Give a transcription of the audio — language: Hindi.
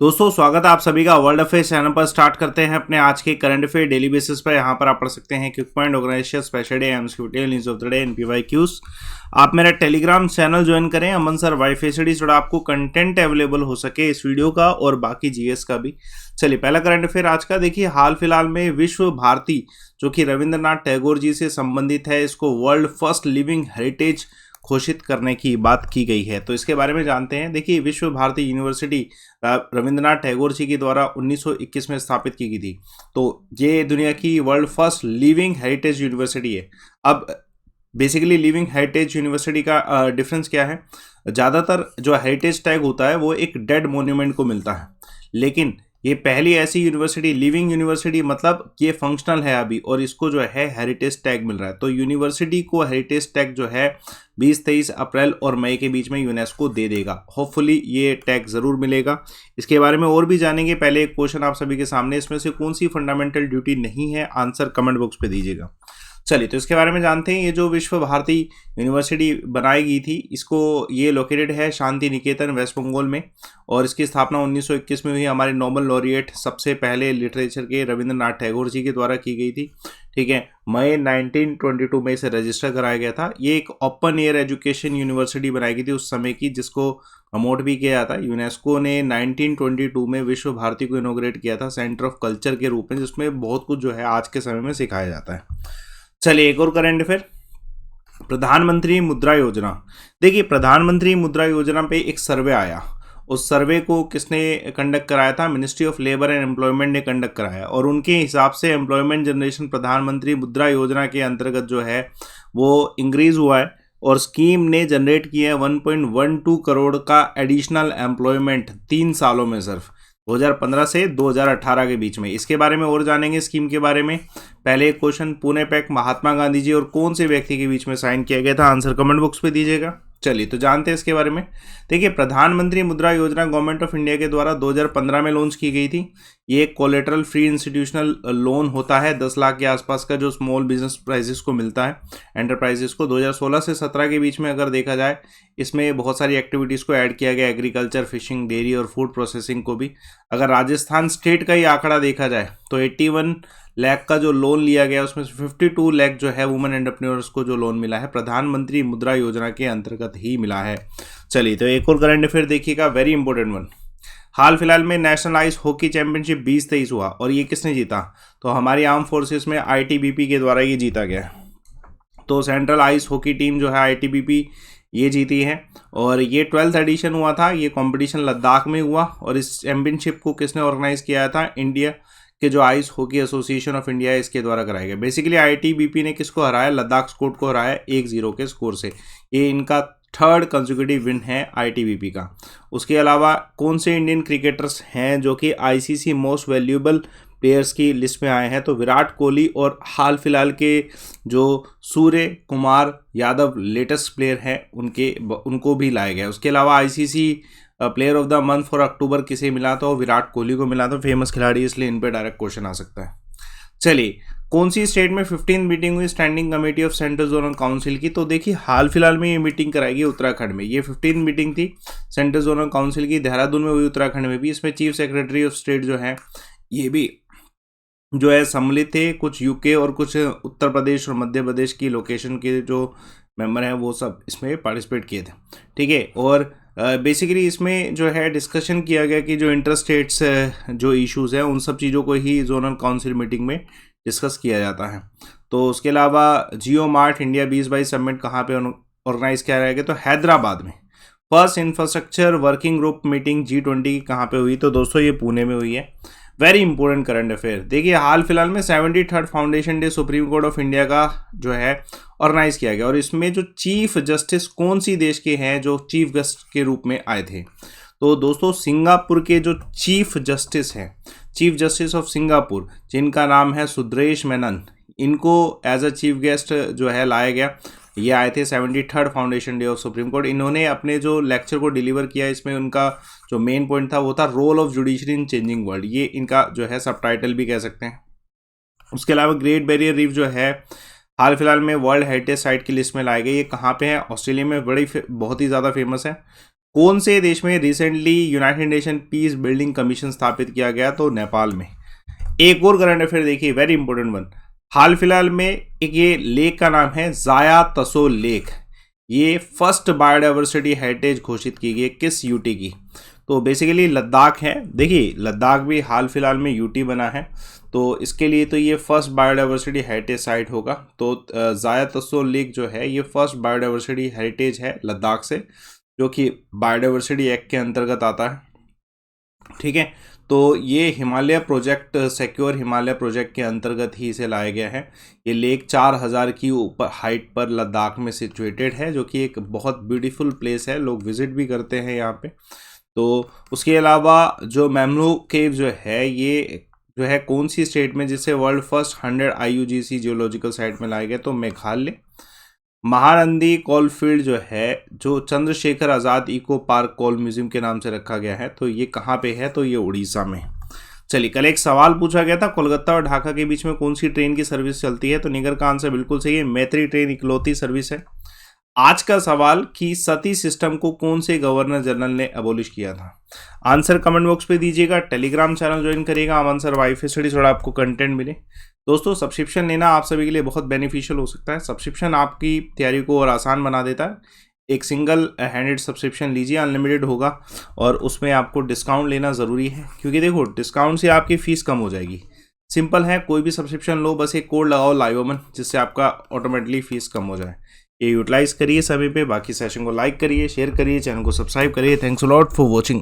दोस्तों स्वागत है आप सभी का वर्ल्ड अफेयर चैनल पर। स्टार्ट करते हैं अपने आज के करंट अफेयर डेली बेसिस पर। यहाँ पर आप पढ़ सकते हैं quick point, organisation, special day, MCQ, news of the day, NPYQs. आप मेरा टेलीग्राम चैनल ज्वाइन करें अमन सर वाईफाई स्टडी, थोड़ा आपको कंटेंट अवेलेबल हो सके इस वीडियो का और बाकी जीएस का भी। चलिए पहला करंट अफेयर आज का देखिए। हाल फिलहाल में विश्व भारती जो कि रविंद्रनाथ टैगोर जी से संबंधित है, इसको वर्ल्ड फर्स्ट लिविंग हेरिटेज घोषित करने की बात की गई है। तो इसके बारे में जानते हैं। देखिए विश्व भारती यूनिवर्सिटी रविंद्रनाथ टैगोर जी के द्वारा 1921 में स्थापित की गई थी। तो ये दुनिया की world first living heritage university है। अब बेसिकली लिविंग हेरिटेज यूनिवर्सिटी का डिफरेंस क्या है? ज़्यादातर जो हेरिटेज टैग होता है वो एक डेड मोन्यूमेंट को मिलता है, लेकिन ये पहली ऐसी यूनिवर्सिटी, लिविंग यूनिवर्सिटी मतलब ये फंक्शनल है अभी, और इसको जो है हेरिटेज टैग मिल रहा है। तो यूनिवर्सिटी को हेरिटेज टैग जो है 20-23 अप्रैल और मई के बीच में यूनेस्को दे देगा। होपफुली ये टैग ज़रूर मिलेगा। इसके बारे में और भी जानेंगे। पहले एक क्वेश्चन आप सभी के सामने, इसमें से कौन सी फंडामेंटल ड्यूटी नहीं है? आंसर कमेंट बॉक्स पे दीजिएगा। चलिए तो इसके बारे में जानते हैं। ये जो विश्व भारती यूनिवर्सिटी बनाई गई थी, इसको ये लोकेटेड है शांति निकेतन, वेस्ट बंगाल में, और इसकी स्थापना 1921 में हुई। हमारे नोबेल लॉरिएट सबसे पहले लिटरेचर के रविंद्रनाथ टैगोर जी के द्वारा की गई थी। ठीक है, मई 1922 में इसे रजिस्टर कराया गया था। ये एक ओपन एयर एजुकेशन यूनिवर्सिटी बनाई गई थी उस समय की, जिसको प्रमोट भी किया था। यूनेस्को ने 1922 में विश्व भारती को इनोग्रेट किया था सेंटर ऑफ कल्चर के रूप में, जिसमें बहुत कुछ जो है आज के समय में सिखाया जाता है। चलिए एक और करंट अफेयर, प्रधानमंत्री मुद्रा योजना। देखिए प्रधानमंत्री मुद्रा योजना पे एक सर्वे आया। उस सर्वे को किसने कंडक्ट कराया था? Ministry of labour and employment ने कंडक्ट कराया, और उनके हिसाब से एम्प्लॉयमेंट जनरेशन प्रधानमंत्री मुद्रा योजना के अंतर्गत जो है वो इंक्रीज हुआ है, और स्कीम ने जनरेट किया है 1.12 करोड़ का एडिशनल एम्प्लॉयमेंट 3 सालों में, सिर्फ 2015 से 2018 के बीच में। इसके बारे में और जानेंगे स्कीम के बारे में। पहले एक क्वेश्चन, पुणे पैक्ट महात्मा गांधी जी और कौन से व्यक्ति के बीच में साइन किया गया था? आंसर कमेंट बॉक्स पे दीजिएगा। चलिए तो जानते हैं इसके बारे में। देखिए प्रधानमंत्री मुद्रा योजना गवर्नमेंट ऑफ इंडिया के द्वारा 2015 में लॉन्च की गई थी। ये एक कोलेटरल फ्री इंस्टीट्यूशनल लोन होता है 10 लाख के आसपास का, जो स्मॉल बिजनेस प्राइजेस को मिलता है, एंटरप्राइजेस को। 2016 से 17 के बीच में अगर देखा जाए, इसमें बहुत सारी एक्टिविटीज़ को ऐड किया गया, एग्रीकल्चर, फिशिंग, डेयरी और फूड प्रोसेसिंग को भी। अगर राजस्थान स्टेट का ही आंकड़ा देखा जाए तो 81 लाख का जो लोन लिया गया, उसमें से 52 लाख जो है वुमेन एंटरप्रेन्योर्स को जो लोन मिला है प्रधानमंत्री मुद्रा योजना के अंतर्गत ही मिला है। चलिए तो एक और करंट अफेयर देखिएगा, वेरी इंपॉर्टेंट वन। हाल फिलहाल में नेशनल आइस हॉकी चैंपियनशिप 2023 हुआ, और ये किसने जीता? तो हमारी आर्म फोर्सेस में आईटीबीपी के द्वारा ये जीता गया। तो सेंट्रल आइस हॉकी टीम जो है आईटीबीपी ये जीती है, और ये 12th एडिशन हुआ था। ये कंपटीशन लद्दाख में हुआ, और इस चैंपियनशिप को किसने ऑर्गेनाइज किया था? इंडिया के जो ice hockey association of India है, इसके द्वारा कराया गया। बेसिकली आईटीबीपी ने किसको हराया? लद्दाख स्क्वाड को हराया 1-0 के स्कोर से। ये इनका 3rd कंसेक्यूटिव विन है आईटीबीपी का। उसके अलावा कौन से इंडियन क्रिकेटर्स हैं जो कि आईसीसी मोस्ट वैल्यूएबल प्लेयर्स की लिस्ट में आए हैं? तो विराट कोहली और हाल फिलहाल के जो सूर्य कुमार यादव लेटेस्ट प्लेयर हैं, उनको भी लाया गया। उसके अलावा ICC player of the month for October किसे मिला? तो विराट कोहली को मिला था, फेमस खिलाड़ी, इसलिए इन पे डायरेक्ट क्वेश्चन आ सकता है। चलिए कौन सी स्टेट में 15th मीटिंग हुई standing committee of central zonal council की? तो देखिए हाल फिलहाल में ये मीटिंग कराएगी उत्तराखंड में। ये 15th मीटिंग थी सेंट्रल जोनल काउंसिल की, देहरादून में हुई, उत्तराखंड में भी। इसमें चीफ सेक्रेटरी ऑफ स्टेट जो है ये भी जो है सम्मिलित थे। कुछ यूके और कुछ उत्तर प्रदेश और मध्य प्रदेश की लोकेशन के जो मेंबर हैं वो सब इसमें पार्टिसिपेट किए थे। ठीक है, और बेसिकली इसमें जो है डिस्कशन किया गया कि जो इंटर स्टेट्स जो इश्यूज़ हैं उन सब चीज़ों को ही जोनल काउंसिल मीटिंग में डिस्कस किया जाता है। तो उसके अलावा जियो मार्ट इंडिया 2022 समिट कहाँ पे ऑर्गेनाइज किया जाएगा? तो हैदराबाद में। First infrastructure working group meeting G20 कहाँ पे हुई? तो दोस्तों ये पुणे में हुई है। वेरी इंपॉर्टेंट करंट अफेयर देखिए, हाल फिलहाल में 73rd foundation day supreme court of India का जो है ऑर्गेनाइज किया गया, और इसमें जो चीफ जस्टिस कौन सी देश के हैं जो चीफ गेस्ट के रूप में आए थे? तो दोस्तों सिंगापुर के जो चीफ जस्टिस हैं, चीफ जस्टिस ऑफ सिंगापुर, जिनका नाम है सुदेश मेनन, इनको एज अ चीफ गेस्ट जो है लाया गया। ये आए थे 73rd foundation day of supreme court. इन्होंने अपने जो लेक्चर को डिलीवर किया, इसमें उनका जो मेन पॉइंट था वो था role of judiciary in changing world. ये इनका जो है सब टाइटल भी कह सकते हैं। उसके अलावा ग्रेट बैरियर रीफ जो है हाल फिलहाल में वर्ल्ड हेरिटेज साइट की लिस्ट में लाए गए। ये कहाँ पे है? ऑस्ट्रेलिया में। बहुत ही ज़्यादा फेमस है। कौन से देश में recently United nation peace building commission स्थापित किया गया? तो नेपाल में। एक और करंट अफेयर देखिए, वेरी इंपॉर्टेंट वन। हाल फिलहाल में एक ये लेक का नाम है जाया तसो लेक। ये फर्स्ट बायोडाइवर्सिटी हेरिटेज घोषित की गई किस यूटी की? तो बेसिकली लद्दाख है। देखिए लद्दाख भी हाल फिलहाल में यूटी बना है, तो इसके लिए तो ये फर्स्ट बायोडाइवर्सिटी हेरिटेज साइट होगा। तो जाया तसो लेक जो है ये फर्स्ट बायोडाइवर्सिटी हेरिटेज है लद्दाख से, जो कि बायोडाइवर्सिटी एक्ट के अंतर्गत आता है। ठीक है, तो ये Himalaya project, secure Himalaya project के अंतर्गत ही इसे लाया गया है। ये लेक 4000 की ऊपर हाइट पर लद्दाख में सिचुएटेड है, जो कि एक बहुत ब्यूटीफुल प्लेस है, लोग विजिट भी करते हैं यहाँ पे। तो उसके अलावा जो मैमलू केव जो है ये जो है कौन सी स्टेट में, जिसे world first 100 IUGC geological site में लाया गया? तो मेघालय। महानंदी कोलफील्ड जो है, जो चंद्रशेखर आज़ाद इको पार्क कोल म्यूजियम के नाम से रखा गया है, तो ये कहाँ पे है? तो ये उड़ीसा में। चलिए, कल एक सवाल पूछा गया था, कोलकाता और ढाका के बीच में कौन सी ट्रेन की सर्विस चलती है? तो निगर का आंसर बिल्कुल सही है, मैत्री ट्रेन इकलौती सर्विस है। आज का सवाल कि सती सिस्टम को कौन से गवर्नर जनरल ने अबोलिश किया था? आंसर कमेंट बॉक्स पे दीजिएगा, टेलीग्राम चैनल ज्वाइन करिएगा, अमन सर वाईफाई स्टडी, थोड़ा आपको कंटेंट मिले। दोस्तों सब्सक्रिप्शन लेना आप सभी के लिए बहुत बेनिफिशियल हो सकता है। सब्सक्रिप्शन आपकी तैयारी को और आसान बना देता है। एक सिंगल हैंडेड सब्सक्रिप्शन लीजिए, अनलिमिटेड होगा, और उसमें आपको डिस्काउंट लेना ज़रूरी है, क्योंकि देखो डिस्काउंट से आपकी फ़ीस कम हो जाएगी। सिंपल है, कोई भी सब्सक्रिप्शन लो, बस एक कोड लगाओ लाइवमन, जिससे आपका ऑटोमेटिकली फ़ीस कम हो जाए। ये यूटिलाइज़ करिए समय पे। बाकी सेशन को लाइक करिए, शेयर करिए, चैनल को सब्सक्राइब करिए। Thanks a lot for watching.